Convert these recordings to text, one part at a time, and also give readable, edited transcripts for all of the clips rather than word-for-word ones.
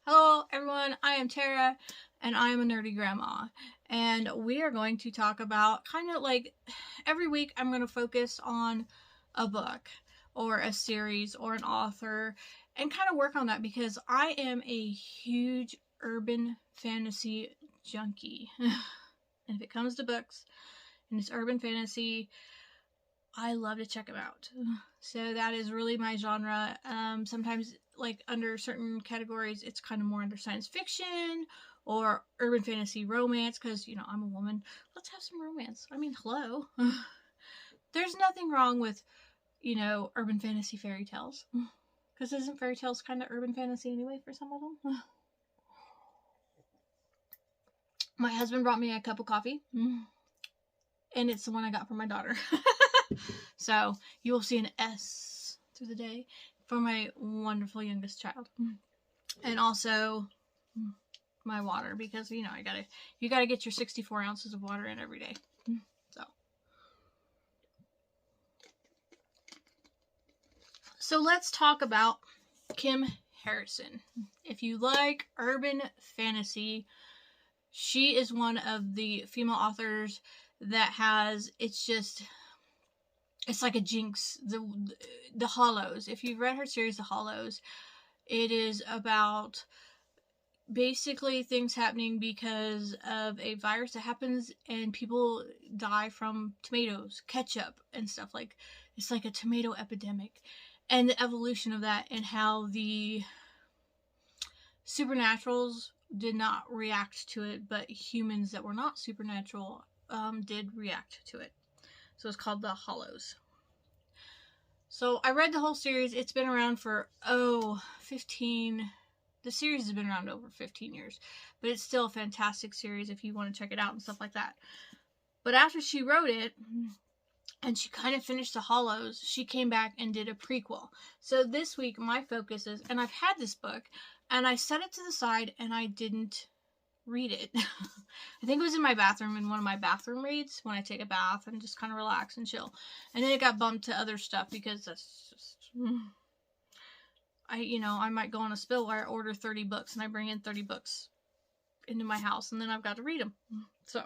Hello everyone, I am Tara and I am a nerdy grandma, and we are going to talk about kind of like every week I'm going to focus on a book or a series or an author and kind of work on that because I am a huge urban fantasy junkie. And if it comes to books and it's urban fantasy, I love to check them out. So that is really my genre. Sometimes, like under certain categories, it's kind of more under science fiction or urban fantasy romance because, I'm a woman. Let's have some romance. I mean, hello. There's nothing wrong with, urban fantasy fairy tales. Because isn't fairy tales kind of urban fantasy anyway for some of them? My husband brought me a cup of coffee. And it's the one I got for my daughter. So you will see an S through the day for my wonderful youngest child. And also my water, because you gotta get your 64 ounces of water in every day. So let's talk about Kim Harrison. If you like urban fantasy, she is one of the female authors that has, it's like a jinx. The Hollows. If you've read her series, The Hollows, it is about basically things happening because of a virus that happens and people die from tomatoes, ketchup, and stuff. Like, it's like a tomato epidemic. And the evolution of that and how the supernaturals did not react to it, but humans that were not supernatural did react to it. So it's called The Hollows. So I read the whole series. It's been around for, 15... The series has been around over 15 years. But it's still a fantastic series if you want to check it out and stuff like that. But after she wrote it, and she kind of finished The Hollows, she came back and did a prequel. So this week, my focus is, and I've had this book, and I set it to the side, and I didn't read it. I think it was in my bathroom, in one of my bathroom reads, when I take a bath and just kind of relax and chill. And then it got bumped to other stuff, because that's just... I might go on a spill where I order 30 books, and I bring in 30 books into my house, and then I've got to read them. So...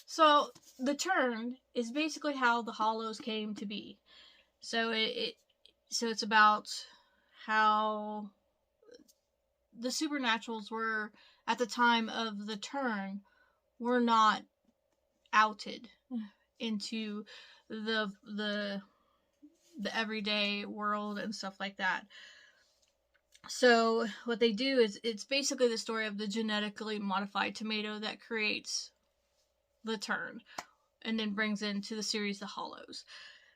So, The Turn is basically how the Hollows came to be. So it's about how the supernaturals were, at the time of the Turn, were not outed into the everyday world and stuff like that. So what they do is, it's basically the story of the genetically modified tomato that creates the Turn, and then brings into the series The Hollows.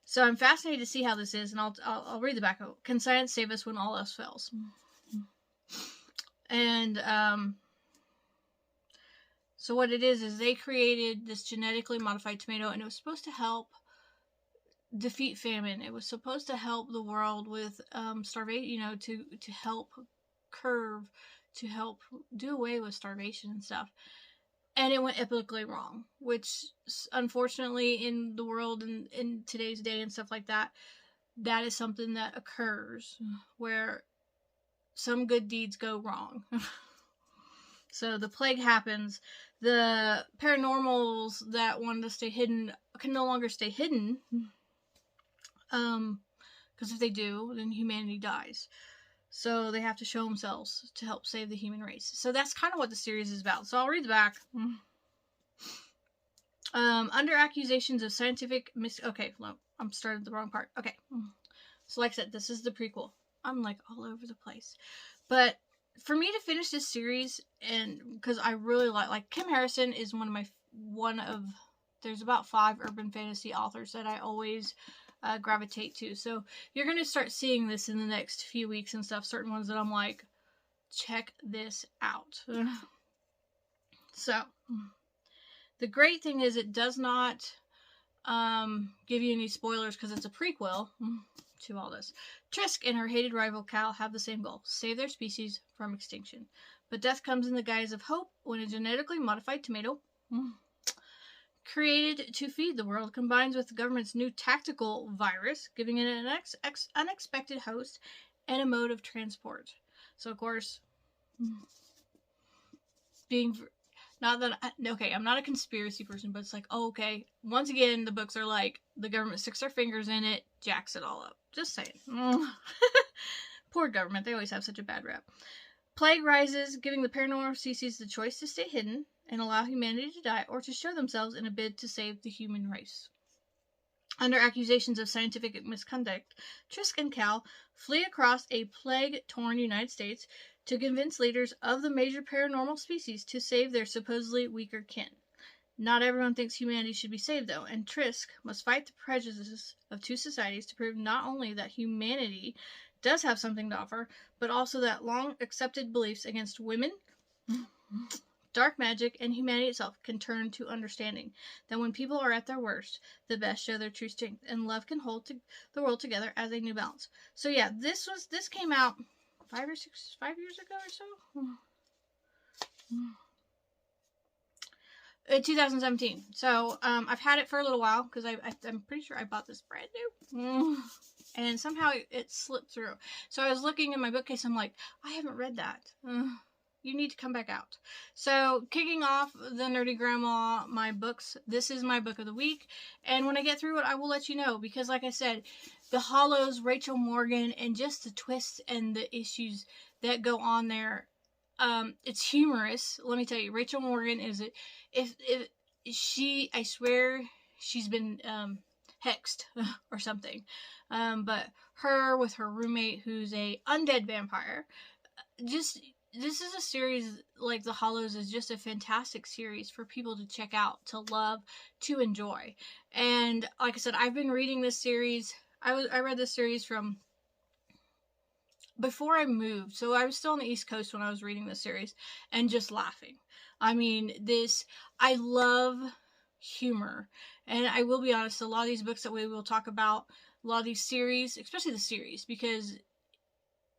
So I'm fascinated to see how this is, and I'll read the back of it. Can science save us when all else fails? And so what it is they created this genetically modified tomato, and it was supposed to help defeat famine. It was supposed to help the world with starvation, to help to help do away with starvation and stuff. And it went epically wrong, which, unfortunately, in the world and in today's day and stuff like that, that is something that occurs, where some good deeds go wrong. So the plague happens. The paranormals that wanted to stay hidden can no longer stay hidden. Because if they do, then humanity dies. So they have to show themselves to help save the human race. So that's kind of what the series is about. So I'll read the back. Under accusations of scientific okay, no, I'm started the wrong part. Okay. So like I said, this is the prequel. I'm like all over the place. But for me to finish this series, and because I really like Kim Harrison is there's about 5 urban fantasy authors that I always gravitate to. So you're going to start seeing this in the next few weeks and stuff. Certain ones that I'm like, check this out. So the great thing is it does not give you any spoilers because it's a prequel to all this. Trisk and her hated rival Cal have the same goal: save their species from extinction. But death comes in the guise of hope when a genetically modified tomato created to feed the world combines with the government's new tactical virus, giving it an unexpected host and a mode of transport. So of course, being not that okay, I'm not a conspiracy person, but it's like, oh, okay, once again the books are like the government sticks their fingers in it, jacks it all up. Just saying. Poor government, they always have such a bad rep. Plague rises, giving the paranormal species the choice to stay hidden and allow humanity to die, or to show themselves in a bid to save the human race. Under accusations of scientific misconduct, Trisk and Cal flee across a plague-torn United States to convince leaders of the major paranormal species to save their supposedly weaker kin. Not everyone thinks humanity should be saved, though, and Trisk must fight the prejudices of two societies to prove not only that humanity does have something to offer, but also that long-accepted beliefs against women, dark magic, and humanity itself can turn to understanding that when people are at their worst, the best show their true strength, and love can hold the world together as a new balance. So yeah, this came out 5 years ago or so. In 2017. So I've had it for a little while because I'm pretty sure I bought this brand new. And somehow it slipped through. So I was looking in my bookcase. I'm like, I haven't read that. You need to come back out. So kicking off the Nerdy Grandma, my books. This is my book of the week. And when I get through it, I will let you know. Because like I said, the Hollows, Rachel Morgan, and just the twists and the issues that go on there. It's humorous. Let me tell you, Rachel Morgan is it. If she, I swear, she's been hexed or something. But her with her roommate, who's a undead vampire, just this is a series like The Hollows is just a fantastic series for people to check out, to love, to enjoy. And like I said, I've been reading this series. I read this series from before I moved, so I was still on the East Coast when I was reading this series, and just laughing. I mean, I love humor, and I will be honest, a lot of these books that we will talk about, a lot of these series, especially the series, because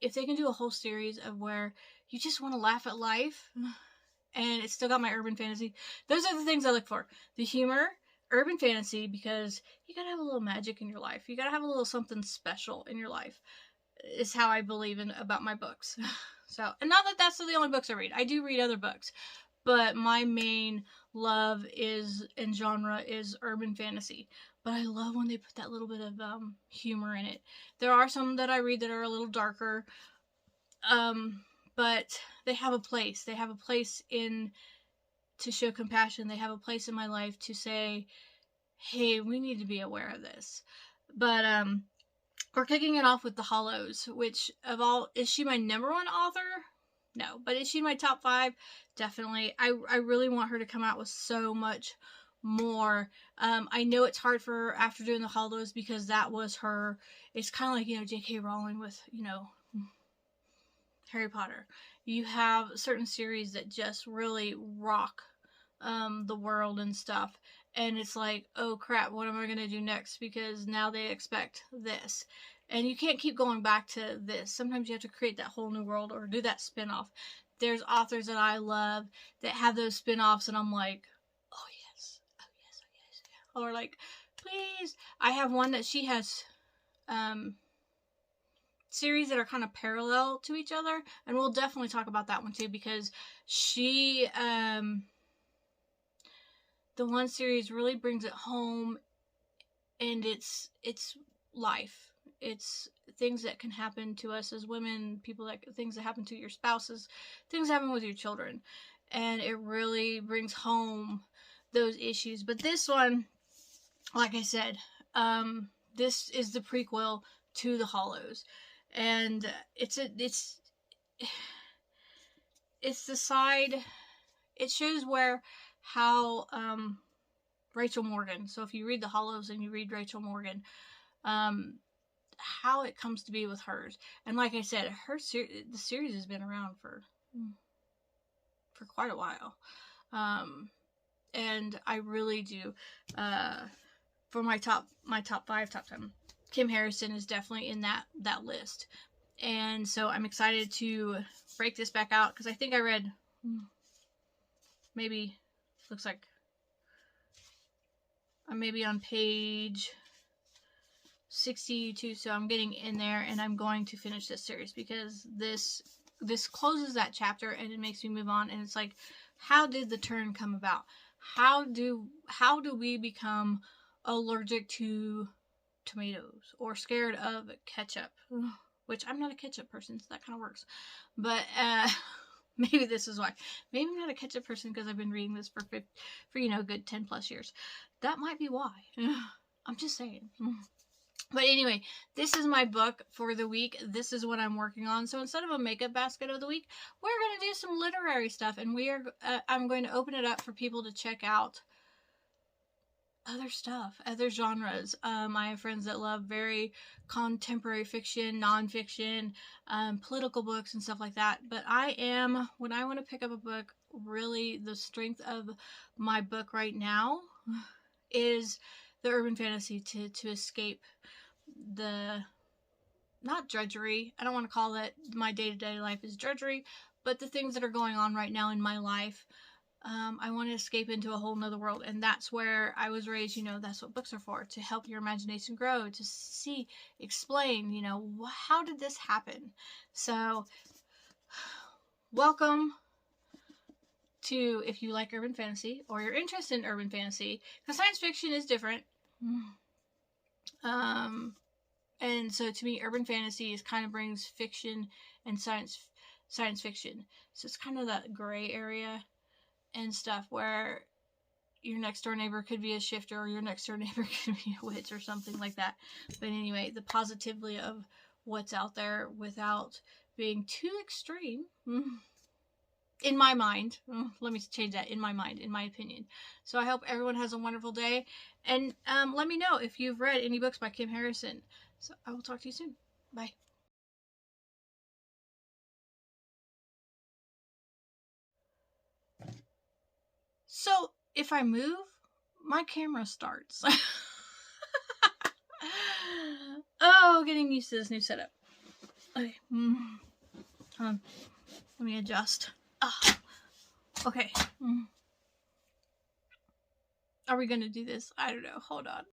if they can do a whole series of where you just want to laugh at life, and it's still got my urban fantasy, those are the things I look for. The humor, urban fantasy, because you gotta have a little magic in your life. You gotta have a little something special in your life. Is how I believe in about my books. So, and not that that's the only books I read. I do read other books, but my main love is and genre is urban fantasy. But I love when they put that little bit of humor in it. There are some that I read that are a little darker, but they have a place. They have a place in to show compassion. They have a place in my life to say, hey, we need to be aware of this. But we're kicking it off with The Hollows, which of all, is she my number one author? No, but is she my top 5? Definitely. I really want her to come out with so much more. I know it's hard for her after doing The Hollows because that was her, it's kind of like, J.K. Rowling with, Harry Potter. You have certain series that just really rock the world and stuff. And it's like, oh crap, what am I going to do next? Because now they expect this. And you can't keep going back to this. Sometimes you have to create that whole new world or do that spin-off. There's authors that I love that have those spin-offs and I'm like, oh yes, oh yes, oh yes. Or like, please. I have one that she has series that are kind of parallel to each other. And we'll definitely talk about that one too because she... the one series really brings it home, and it's life. It's things that can happen to us as women, things that happen to your spouses, things that happen with your children, and it really brings home those issues. But this one, like I said, this is the prequel to The Hollows, and it's the side. It shows how Rachel Morgan, so if you read The Hollows and you read Rachel Morgan, how it comes to be with hers. And like I said, the series has been around for quite a while. And I really do, for my top 5, top 10, Kim Harrison is definitely in that list. And so I'm excited to break this back out because I think I read maybe, looks like I'm maybe on page 62, so I'm getting in there and I'm going to finish this series because this this closes that chapter, and it makes me move on. And it's like, how did the turn come about? How do we become allergic to tomatoes or scared of ketchup? Which I'm not a ketchup person, so that kind of works. But maybe this is why. Maybe I'm not a ketchup person because I've been reading this for a good 10 plus years. That might be why. I'm just saying. But anyway, this is my book for the week. This is what I'm working on. So instead of a makeup basket of the week, we're going to do some literary stuff, and I'm going to open it up for people to check out other stuff, other genres. I have friends that love very contemporary fiction, nonfiction, political books and stuff like that. But when I want to pick up a book, really the strength of my book right now is the urban fantasy to escape the, not drudgery. I don't want to call it my day-to-day life is drudgery, but the things that are going on right now in my life. I want to escape into a whole nother world, and that's where I was raised. That's what books are for, to help your imagination grow, to explain, how did this happen? So, welcome to, if you like urban fantasy, or you're interested in urban fantasy, because science fiction is different. And so to me, urban fantasy kind of brings fiction and science fiction. So it's kind of that gray area and stuff where your next door neighbor could be a shifter, or your next door neighbor could be a witch or something like that. But anyway, the positivity of what's out there without being too extreme. In my mind. Let me change that. In my mind, in my opinion. So I hope everyone has a wonderful day. And let me know if you've read any books by Kim Harrison. So I will talk to you soon. Bye. So if I move, my camera starts. Oh, getting used to this new setup. Okay. Let me adjust. Okay. Are we gonna do this? I don't know. Hold on.